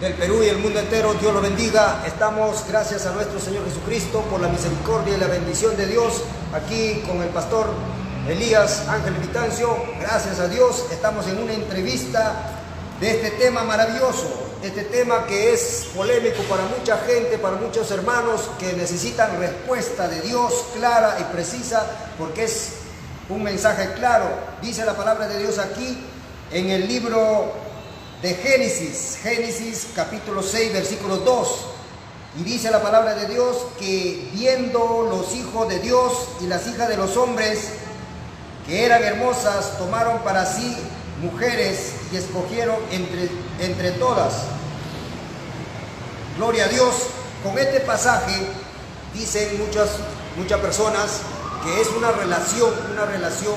del Perú y el mundo entero, Dios lo bendiga. Estamos, gracias a nuestro Señor Jesucristo, por la misericordia y la bendición de Dios, aquí con el pastor Elías Ángel Vitancio. Gracias a Dios, estamos en una entrevista de este tema maravilloso, este tema que es polémico para mucha gente, para muchos hermanos que necesitan respuesta de Dios clara y precisa, porque es un mensaje claro. Dice la palabra de Dios aquí en el libro de Génesis capítulo 6, versículo 2. Y dice la palabra de Dios que viendo los hijos de Dios y las hijas de los hombres que eran hermosas, tomaron para sí mujeres y escogieron entre todas. Gloria a Dios. Con este pasaje dicen muchas personas que es una relación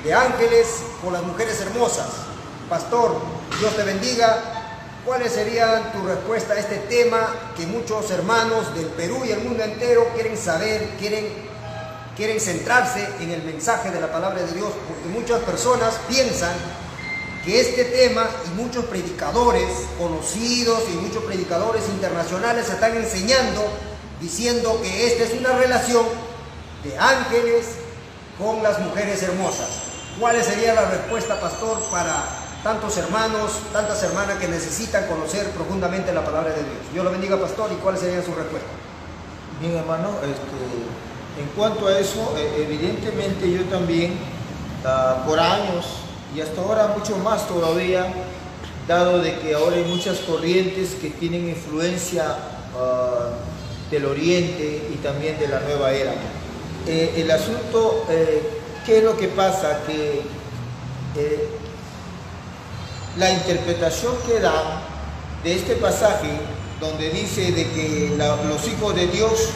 de ángeles con las mujeres hermosas. Pastor, Dios te bendiga. ¿Cuáles serían tu respuesta a este tema que muchos hermanos del Perú y el mundo entero quieren saber, quieren centrarse en el mensaje de la palabra de Dios? Porque muchas personas piensan que este tema, y muchos predicadores conocidos y muchos predicadores internacionales están enseñando, diciendo que esta es una relación de ángeles con las mujeres hermosas. ¿Cuál sería la respuesta, pastor, para tantos hermanos, tantas hermanas que necesitan conocer profundamente la palabra de Dios? Dios lo bendiga, pastor. ¿Y cuál sería su respuesta? Bien, hermano, en cuanto a eso, evidentemente yo también, por años y hasta ahora mucho más todavía, dado de que ahora hay muchas corrientes que tienen influencia del Oriente y también de la nueva era. El asunto, ¿qué es lo que pasa? Que la interpretación que dan de este pasaje, donde dice de que los hijos de Dios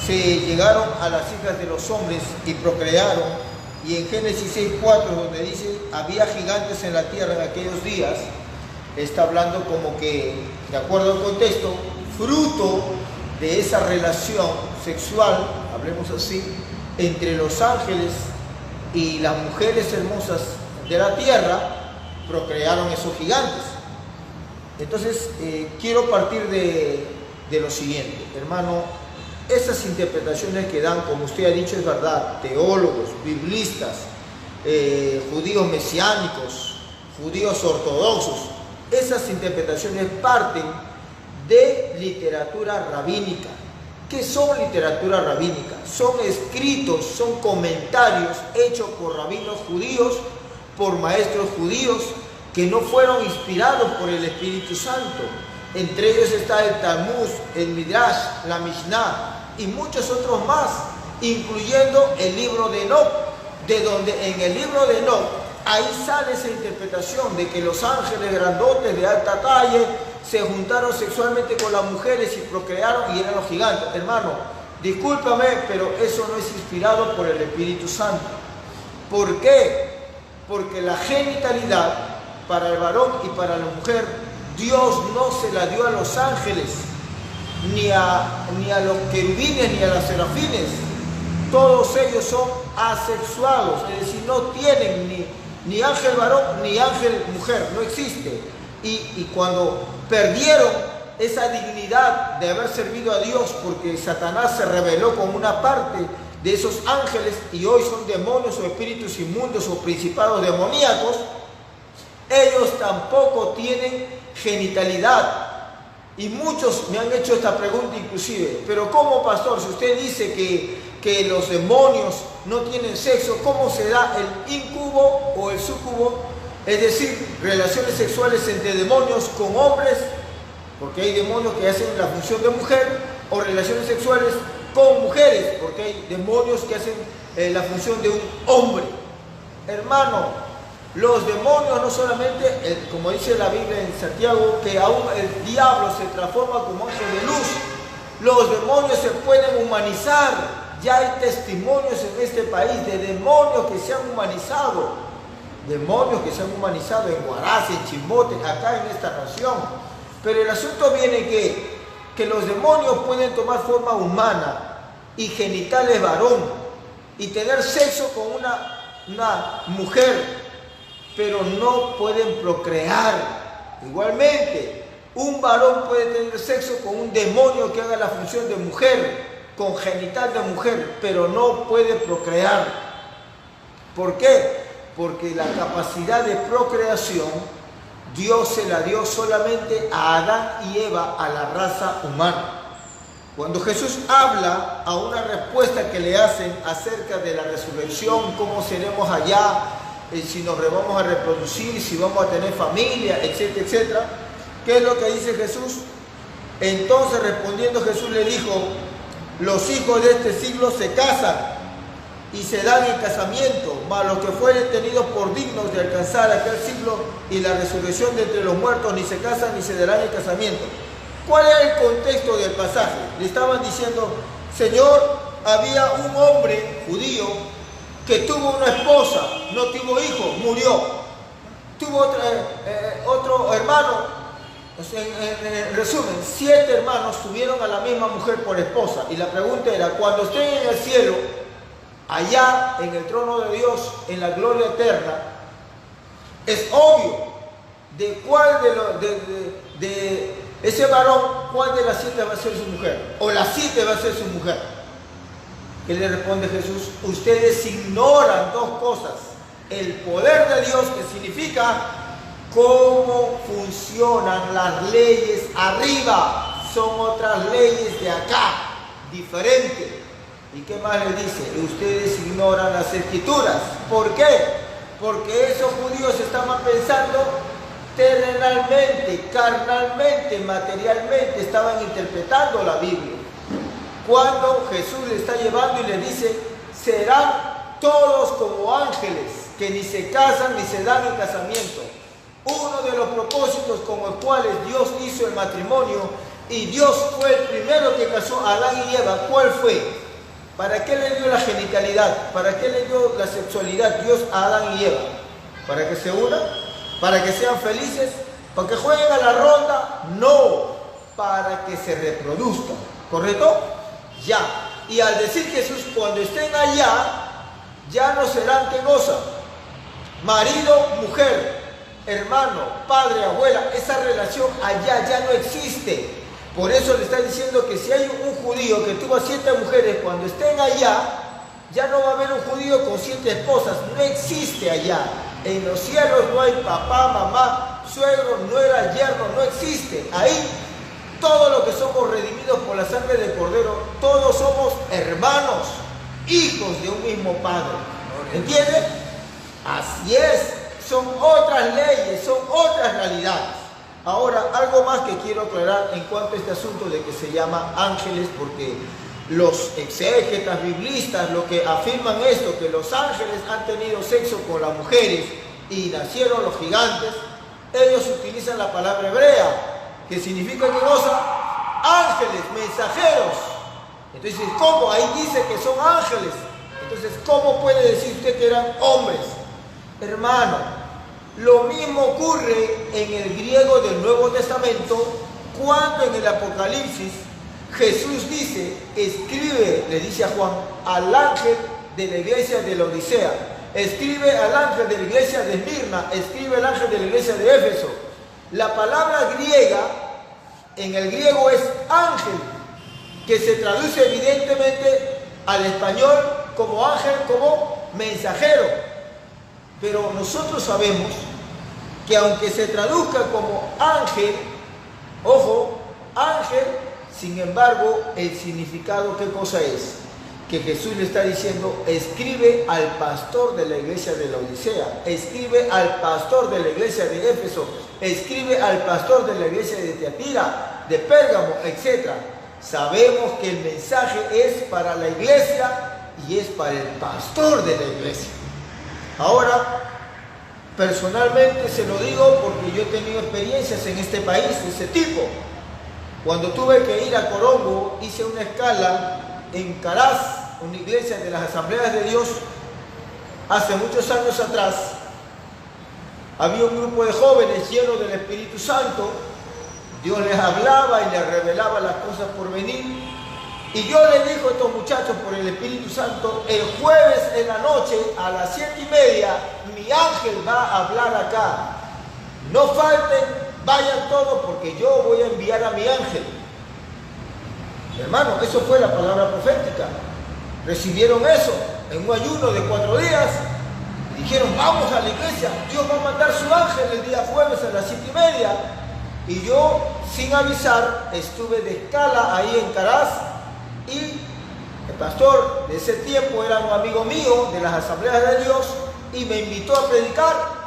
se llegaron a las hijas de los hombres y procrearon, y en Génesis 6:4, donde dice había gigantes en la tierra en aquellos días, está hablando como que, de acuerdo al contexto, fruto de esa relación sexual, hablemos así, entre los ángeles y las mujeres hermosas de la tierra, procrearon esos gigantes. Entonces, quiero partir de lo siguiente, hermano. Esas interpretaciones que dan, como usted ha dicho, es verdad, teólogos, biblistas, judíos mesiánicos, judíos ortodoxos, esas interpretaciones parten de literatura rabínica. ¿Qué son literatura rabínica? Son escritos, son comentarios hechos por rabinos judíos, por maestros judíos que no fueron inspirados por el Espíritu Santo. Entre ellos está el Talmud, el Midrash, la Mishnah y muchos otros más, incluyendo el libro de Enoch, de donde en el libro de Enoch ahí sale esa interpretación de que los ángeles grandotes de alta talla se juntaron sexualmente con las mujeres y procrearon y eran los gigantes. Hermano, discúlpame, pero eso no es inspirado por el Espíritu Santo. ¿Por qué? Porque la genitalidad para el varón y para la mujer, Dios no se la dio a los ángeles, ni a los querubines, ni a los serafines. Todos ellos son asexuados, es decir, no tienen ni ángel varón ni ángel mujer, no existe. Y cuando perdieron esa dignidad de haber servido a Dios, porque Satanás se rebeló con una parte de esos ángeles y hoy son demonios o espíritus inmundos o principados demoníacos, ellos tampoco tienen genitalidad. Y muchos me han hecho esta pregunta inclusive, pero ¿cómo, pastor? Si usted dice que los demonios no tienen sexo, ¿cómo se da el incubo o el sucubo? Es decir, relaciones sexuales entre demonios con hombres, porque hay demonios que hacen la función de mujer, o relaciones sexuales con mujeres, porque hay demonios que hacen la función de un hombre. Hermano, los demonios no solamente, como dice la Biblia en Santiago, que aún el diablo se transforma como ángel de luz, los demonios se pueden humanizar. Ya hay testimonios en este país de demonios que se han humanizado, en Huaraz, en Chimbote, acá en esta nación. Pero el asunto viene que los demonios pueden tomar forma humana y genitales varón y tener sexo con una mujer, pero no pueden procrear. Igualmente, un varón puede tener sexo con un demonio que haga la función de mujer, con genital de mujer, pero no puede procrear. ¿Por qué? Porque la capacidad de procreación Dios se la dio solamente a Adán y Eva, a la raza humana. Cuando Jesús habla a una respuesta que le hacen acerca de la resurrección, cómo seremos allá, si nos vamos a reproducir, si vamos a tener familia, etcétera, etcétera, ¿qué es lo que dice Jesús? Entonces respondiendo Jesús le dijo: los hijos de este siglo se casan y se dan en casamiento, mas los que fueren tenidos por dignos de alcanzar aquel siglo y la resurrección de entre los muertos ni se casan ni se darán en casamiento. ¿Cuál es el contexto del pasaje? Le estaban diciendo: Señor, había un hombre judío que tuvo una esposa, no tuvo hijo, murió. Tuvo otro hermano. En resumen, 7 hermanos tuvieron a la misma mujer por esposa. Y la pregunta era: cuando estén en el cielo, allá en el trono de Dios, en la gloria eterna, es obvio de cuál de ese varón, cuál de las 7 va a ser su mujer, o las 7 va a ser su mujer. ¿Qué le responde Jesús? Ustedes ignoran 2 cosas: el poder de Dios, que significa cómo funcionan las leyes arriba, son otras leyes de acá, diferentes. ¿Y qué más le dice? Ustedes ignoran las escrituras. ¿Por qué? Porque esos judíos estaban pensando terrenalmente, carnalmente, materialmente, estaban interpretando la Biblia. Cuando Jesús le está llevando y le dice: serán todos como ángeles, que ni se casan ni se dan en casamiento. Uno de los propósitos con los cuales Dios hizo el matrimonio, y Dios fue el primero que casó a Adán y Eva, ¿cuál fue? ¿Para qué le dio la genitalidad? ¿Para qué le dio la sexualidad Dios a Adán y Eva? ¿Para que se unan? ¿Para que sean felices? ¿Para que jueguen a la ronda? No, para que se reproduzcan. ¿Correcto? Ya. Y al decir Jesús, cuando estén allá, ya no serán ¿qué cosa? Marido, mujer, hermano, padre, abuela. Esa relación allá ya no existe. Por eso le está diciendo que si hay un judío que tuvo 7 mujeres, cuando estén allá, ya no va a haber un judío con 7 esposas. No existe allá. En los cielos no hay papá, mamá, suegro, nuera, yerno, no existe. Ahí todos los que somos redimidos por la sangre del Cordero, todos somos hermanos, hijos de un mismo Padre. ¿Entiendes? Así es. Son otras leyes, son otras realidades. Ahora, algo más que quiero aclarar en cuanto a este asunto de que se llama ángeles, porque los exégetas biblistas lo que afirman esto, que los ángeles han tenido sexo con las mujeres y nacieron los gigantes, ellos utilizan la palabra hebrea, que significa ¿qué cosa? Ángeles, mensajeros. Entonces, ¿cómo? Ahí dice que son ángeles. Entonces, ¿cómo puede decir usted que eran hombres? Hermano, lo mismo ocurre en el griego del Nuevo Testamento, cuando en el Apocalipsis Jesús dice, escribe, le dice a Juan, al ángel de la iglesia de la Odisea, escribe al ángel de la iglesia de Esmirna, escribe al ángel de la iglesia de Éfeso. La palabra griega, en el griego es ángel, que se traduce evidentemente al español como ángel, como mensajero. Pero nosotros sabemos que aunque se traduzca como ángel, ojo, ángel, sin embargo, el significado, ¿qué cosa es? Que Jesús le está diciendo, escribe al pastor de la iglesia de la Odisea, escribe al pastor de la iglesia de Éfeso, escribe al pastor de la iglesia de Tiatira, de Pérgamo, etc. Sabemos que el mensaje es para la iglesia y es para el pastor de la iglesia. Ahora, personalmente se lo digo porque yo he tenido experiencias en este país de ese tipo. Cuando tuve que ir a Corongo, hice una escala en Caraz, una iglesia de las Asambleas de Dios, hace muchos años atrás. Había un grupo de jóvenes llenos del Espíritu Santo. Dios les hablaba y les revelaba las cosas por venir. Y Dios les dijo a estos muchachos por el Espíritu Santo, el jueves en la noche a las 7:30, mi ángel va a hablar acá. No falten vayan todos porque yo voy a enviar a mi ángel. Hermano, eso fue la palabra profética. Recibieron eso en un ayuno de 4 días. Dijeron, vamos a la iglesia, Dios va a mandar su ángel el día jueves a las 7:30. Y yo, sin avisar, estuve de escala ahí en Caraz. Y el pastor de ese tiempo era un amigo mío de las Asambleas de Dios y me invitó a predicar.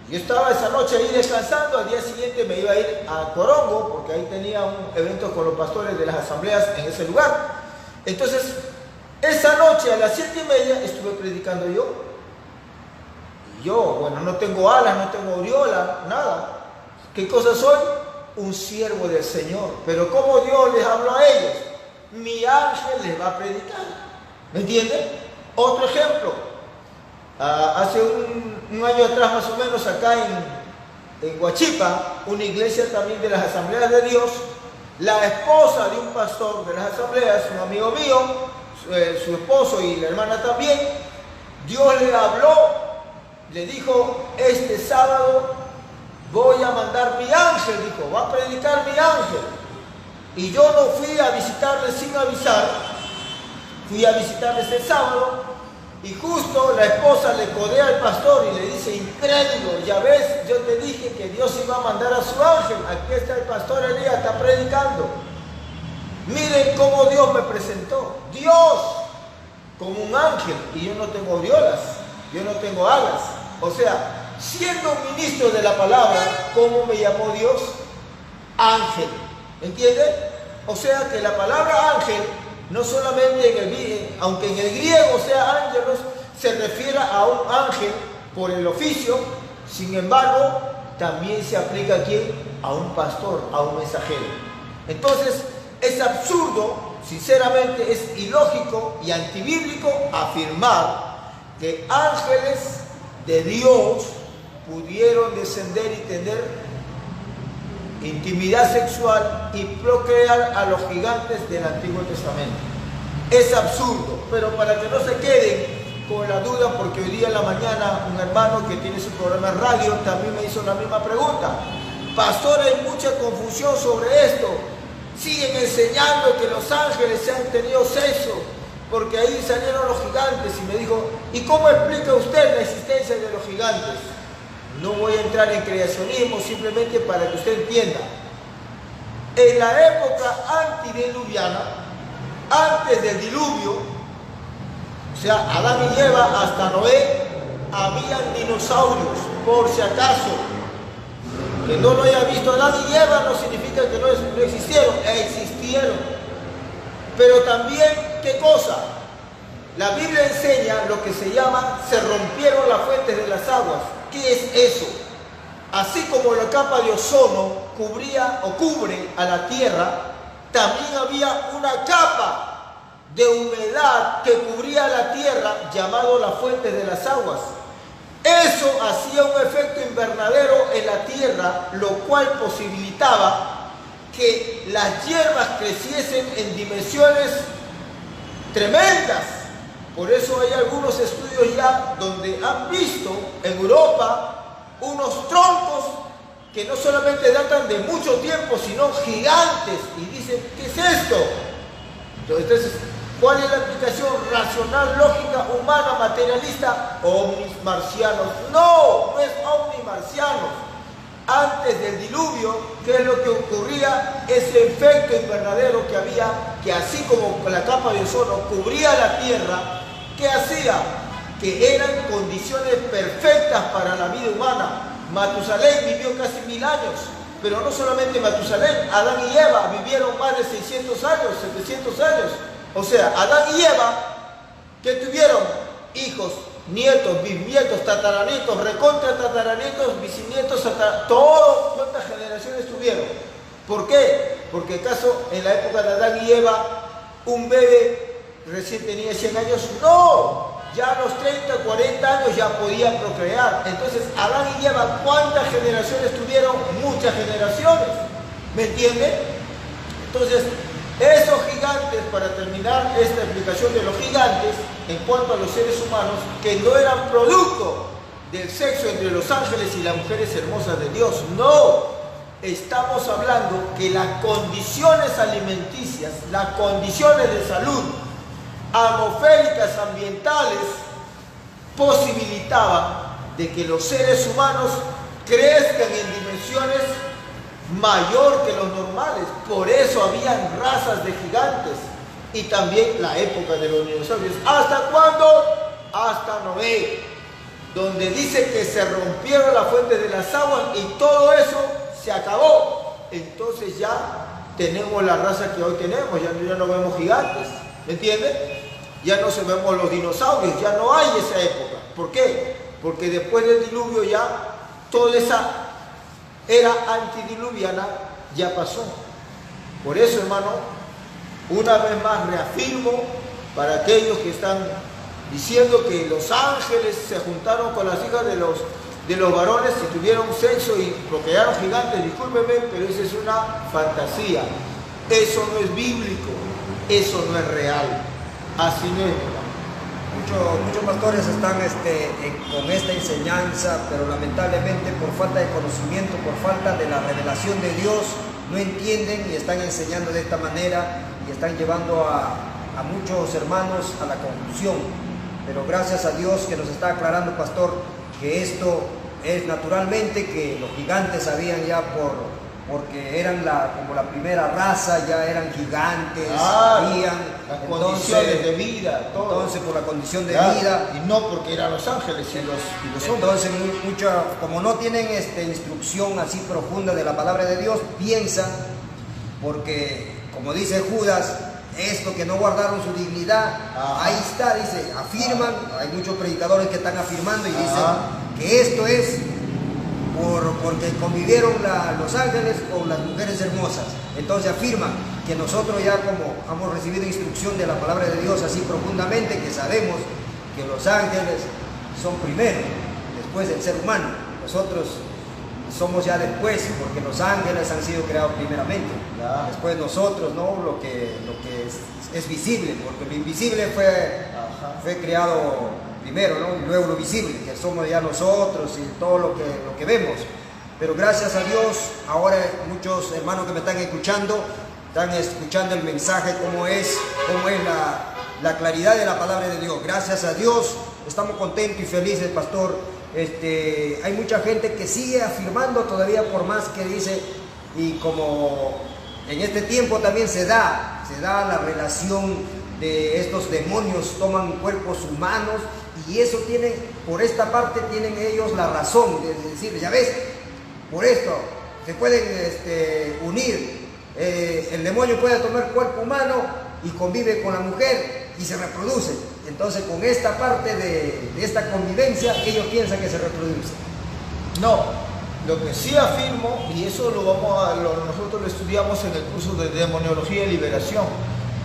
Yo estaba esa noche ahí descansando, al día siguiente me iba a ir a Corongo, porque ahí tenía un evento con los pastores de las asambleas en ese lugar. Entonces, esa noche a las 7:30 estuve predicando yo. Y yo, bueno, no tengo alas, no tengo aureola, nada. ¿Qué cosa soy? Un siervo del Señor. Pero ¿cómo Dios les habló a ellos? Mi ángel les va a predicar. ¿Me entienden? Otro ejemplo. Hace un año atrás más o menos acá en Huachipa, una iglesia también de las Asambleas de Dios, la esposa de un pastor de las Asambleas, un amigo mío, su esposo y la hermana también, Dios le habló, le dijo, este sábado voy a mandar mi ángel, dijo, va a predicar mi ángel. Y yo no fui a visitarle sin avisar, fui a visitarle ese sábado. Y justo la esposa le codea al pastor y le dice, incrédulo, ya ves, yo te dije que Dios iba a mandar a su ángel, aquí está el pastor Elías, está predicando. Miren cómo Dios me presentó, Dios como un ángel, y yo no tengo aureolas, yo no tengo alas. O sea, siendo un ministro de la palabra, ¿cómo me llamó Dios? Ángel, ¿entienden? O sea que la palabra ángel, no solamente aunque en el griego sea ángelos, se refiere a un ángel por el oficio, sin embargo, también se aplica aquí a un pastor, a un mensajero. Entonces, es absurdo, sinceramente, es ilógico y antibíblico afirmar que ángeles de Dios pudieron descender y tener intimidad sexual y procrear a los gigantes del Antiguo Testamento. Es absurdo, pero para que no se queden con la duda, porque hoy día en la mañana un hermano que tiene su programa en radio también me hizo la misma pregunta. Pastor, hay mucha confusión sobre esto. Siguen enseñando que los ángeles se han tenido sexo, porque ahí salieron los gigantes. Y me dijo, ¿y cómo explica usted la existencia de los gigantes? No voy a entrar en creacionismo, simplemente para que usted entienda. En la época antediluviana, antes del diluvio, o sea, Adán y Eva hasta Noé, habían dinosaurios, por si acaso. Que no lo haya visto Adán y Eva no significa que no existieron, existieron. Pero también, ¿qué cosa? La Biblia enseña lo que se llama, se rompieron las fuentes de las aguas. ¿Qué es eso? Así como la capa de ozono cubría o cubre a la tierra, también había una capa de humedad que cubría la tierra llamado la fuente de las aguas. Eso hacía un efecto invernadero en la tierra, lo cual posibilitaba que las hierbas creciesen en dimensiones tremendas. Por eso hay algunos estudios ya donde han visto en Europa unos troncos que no solamente datan de mucho tiempo, sino gigantes. Y dicen, ¿qué es esto? Entonces, ¿cuál es la aplicación racional, lógica, humana, materialista? Ovnis marcianos. No, no es ovnis marcianos. Antes del diluvio, ¿qué es lo que ocurría? Ese efecto invernadero que había, que así como la capa de ozono cubría la tierra, ¿qué hacía? Que eran condiciones perfectas para la vida humana. Matusalén vivió casi 1000 años, pero no solamente Matusalén, Adán y Eva vivieron más de 600 años, 700 años. O sea, Adán y Eva, ¿qué tuvieron? Hijos, nietos, bisnietos, tataranietos, recontra tataranietos, bisnietos, todos, ¿cuántas generaciones tuvieron? ¿Por qué? Porque acaso en la época de Adán y Eva, un bebé recién tenía 100 años, no, ya a los 30, 40 años ya podían procrear. Entonces, Adán y Eva, ¿cuántas generaciones tuvieron? Muchas generaciones, ¿me entienden? Entonces, esos gigantes, para terminar esta explicación de los gigantes, en cuanto a los seres humanos, que no eran producto del sexo entre los ángeles y las mujeres hermosas de Dios, no, estamos hablando que las condiciones alimenticias, las condiciones de salud, atmosféricas, ambientales, posibilitaban de que los seres humanos crezcan en dimensiones mayor que los normales. Por eso habían razas de gigantes. Y también la época de los dinosaurios. ¿Hasta cuándo? Hasta Noé, donde dice que se rompieron las fuentes de las aguas y todo eso se acabó. Entonces ya tenemos la raza que hoy tenemos, ya no vemos gigantes, ¿me entiendes? Ya no se vemos los dinosaurios, ya no hay esa época. ¿Por qué? Porque después del diluvio ya toda esa era antidiluviana ya pasó. Por eso, hermano, una vez más reafirmo para aquellos que están diciendo que los ángeles se juntaron con las hijas de los varones y tuvieron sexo y procrearon gigantes. Discúlpenme, pero esa es una fantasía. Eso no es bíblico, eso no es real. Así no es. Muchos pastores están con esta enseñanza, pero lamentablemente por falta de conocimiento, por falta de la revelación de Dios, no entienden y están enseñando de esta manera y están llevando a muchos hermanos a la confusión. Pero gracias a Dios que nos está aclarando, pastor, que esto es naturalmente que los gigantes habían ya porque eran como la primera raza, ya eran gigantes, habían las condiciones de vida, todo. Entonces por la condición de vida, y no porque eran los ángeles y los hombres. Entonces como no tienen instrucción así profunda de la palabra de Dios, piensan, porque como dice Judas, esto que no guardaron su dignidad, ahí está, dice, afirman, hay muchos predicadores que están afirmando y dicen que esto es porque convivieron los ángeles con las mujeres hermosas. Entonces afirman que nosotros ya como hemos recibido instrucción de la palabra de Dios así profundamente, que sabemos que los ángeles son primero, después del ser humano. Nosotros somos ya después, porque los ángeles han sido creados primeramente. Después nosotros, ¿no? Lo que es visible, porque lo invisible fue creado primero, ¿no? Y luego lo visible, que somos ya nosotros y todo lo que vemos. Pero gracias a Dios, ahora muchos hermanos que me están escuchando el mensaje, cómo es la claridad de la palabra de Dios. Gracias a Dios, estamos contentos y felices, pastor. Hay mucha gente que sigue afirmando todavía, por más que dice, y como en este tiempo también se da la relación de estos demonios, toman cuerpos humanos, y eso por esta parte tienen ellos la razón de decir, ya ves, por esto se pueden unir, el demonio puede tomar cuerpo humano y convive con la mujer y se reproduce. Entonces con esta parte de esta convivencia ellos piensan que se reproduce. No, lo que sí afirmo, y eso nosotros lo estudiamos en el curso de demoniología y liberación,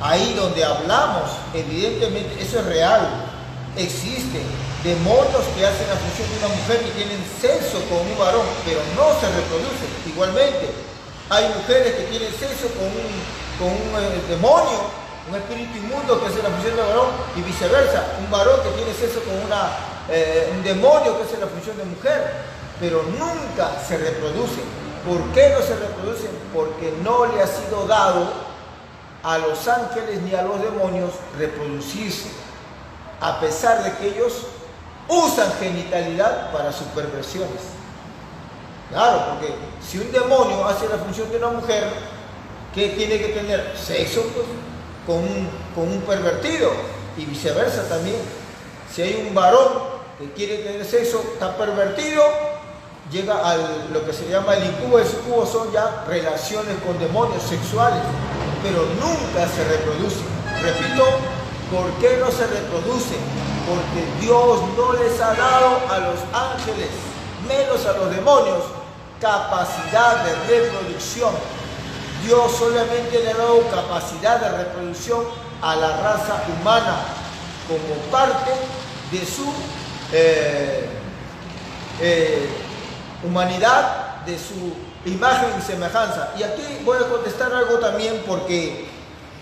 ahí donde hablamos, evidentemente eso es real. Existen demonios que hacen la función de una mujer y tienen sexo con un varón, pero no se reproducen. Igualmente, hay mujeres que tienen sexo con un demonio, un espíritu inmundo que hace la función de varón, y viceversa, un varón que tiene sexo con un demonio que hace la función de mujer, pero nunca se reproducen. ¿Por qué no se reproducen? Porque no le ha sido dado a los ángeles ni a los demonios reproducirse, a pesar de que ellos usan genitalidad para sus perversiones. Claro, porque si un demonio hace la función de una mujer, ¿qué tiene que tener? Sexo, pues, con un pervertido, y viceversa también. Si hay un varón que quiere tener sexo, está pervertido, llega a lo que se llama el incubo. El sucubo son ya relaciones con demonios sexuales, pero nunca se reproducen. Repito, ¿por qué no se reproducen? Porque Dios no les ha dado a los ángeles, menos a los demonios, capacidad de reproducción. Dios solamente le ha dado capacidad de reproducción a la raza humana como parte de su humanidad, de su imagen y semejanza. Y aquí voy a contestar algo también, porque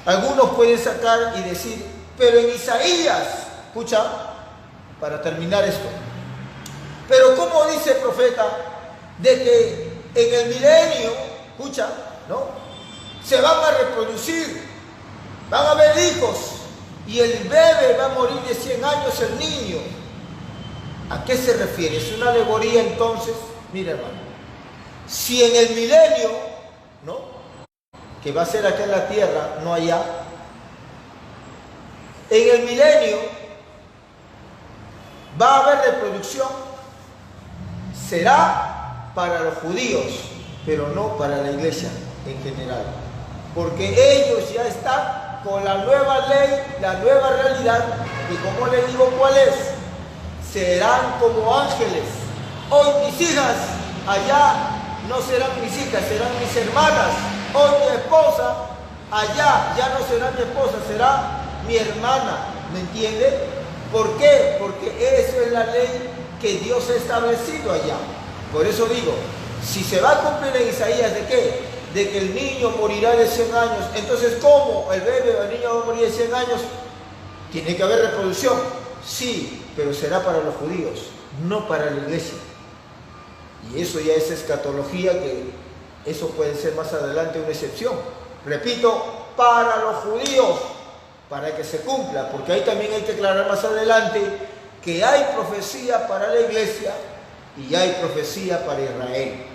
algunos pueden sacar y decir, pero en Isaías, escucha, para terminar esto, pero ¿cómo dice el profeta de que En el milenio, escucha, ¿no? Se van a reproducir, van a haber hijos, y el bebé va a morir de 100 años, el niño. ¿A qué se refiere? ¿Es una alegoría entonces? Mira, hermano, si en el milenio, ¿no?, que va a ser acá en la tierra, no allá, en el milenio va a haber reproducción, será para los judíos, pero no para la iglesia en general, porque ellos ya están con la nueva ley, la nueva realidad, y como les digo cuál es, serán como ángeles. Hoy mis hijas, allá no serán mis hijas, serán mis hermanas. Hoy mi esposa, allá ya no será mi esposa, será mi hermana. ¿Me entiende? ¿Por qué? Porque eso es la ley que Dios ha establecido allá. Por eso digo, si se va a cumplir en Isaías, ¿de qué? De que el niño morirá de 100 años. Entonces, ¿cómo el bebé o el niño va a morir de 100 años? Tiene que haber reproducción. Sí, pero será para los judíos, no para la iglesia. Y eso ya es escatología, que eso puede ser más adelante una excepción. Repito, para los judíos, para que se cumpla, porque ahí también hay que aclarar más adelante que hay profecía para la iglesia y hay profecía para Israel.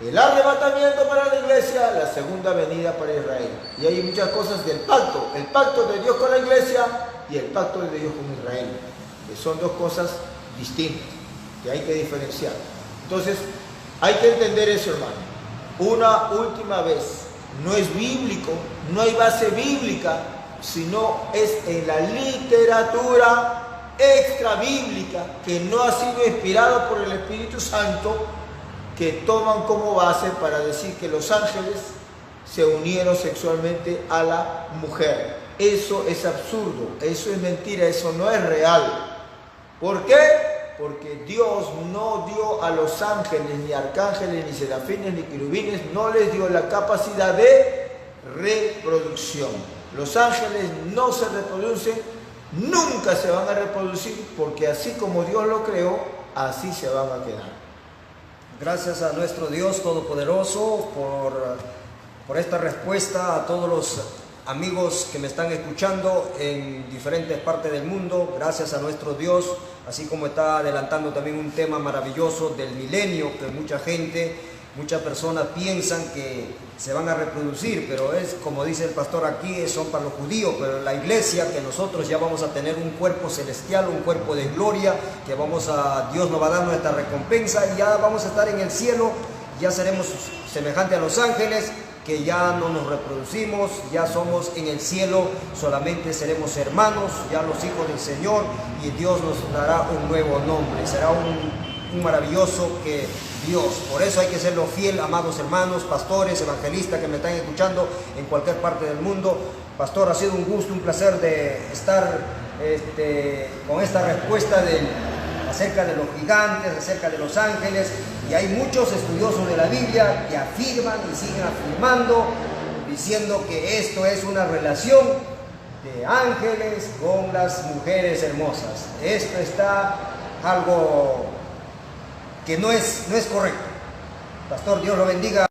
El arrebatamiento para la iglesia, la segunda venida para Israel. Y hay muchas cosas del pacto, el pacto de Dios con la iglesia y el pacto de Dios con Israel, que son dos cosas distintas, que hay que diferenciar. Entonces, hay que entender eso, hermano. Una última vez, no es bíblico, no hay base bíblica, sino es en la literatura extra bíblica, que no ha sido inspirado por el Espíritu Santo, que toman como base para decir que los ángeles se unieron sexualmente a la mujer. Eso es absurdo, eso es mentira, eso no es real. ¿Por qué? Porque Dios no dio a los ángeles, ni arcángeles, ni serafines, ni querubines, no les dio la capacidad de reproducción. Los ángeles no se reproducen, nunca se van a reproducir, porque así como Dios lo creó, así se van a quedar. Gracias a nuestro Dios Todopoderoso por esta respuesta a todos los amigos que me están escuchando en diferentes partes del mundo. Gracias a nuestro Dios, así como está adelantando también un tema maravilloso del milenio, que muchas personas piensan que se van a reproducir, pero es como dice el pastor aquí, son para los judíos, pero la iglesia, que nosotros ya vamos a tener un cuerpo celestial, un cuerpo de gloria, que Dios nos va a dar nuestra recompensa y ya vamos a estar en el cielo, ya seremos semejantes a los ángeles, que ya no nos reproducimos, ya somos en el cielo, solamente seremos hermanos, ya los hijos del Señor, y Dios nos dará un nuevo nombre, será un maravilloso Dios. Por eso hay que serlo fiel, amados hermanos, pastores, evangelistas que me están escuchando en cualquier parte del mundo. Pastor, ha sido un gusto, un placer de estar con esta respuesta acerca de los gigantes, acerca de los ángeles, y hay muchos estudiosos de la Biblia que afirman y siguen afirmando, diciendo que esto es una relación de ángeles con las mujeres hermosas. Esto está algo que no es correcto. Pastor, Dios lo bendiga.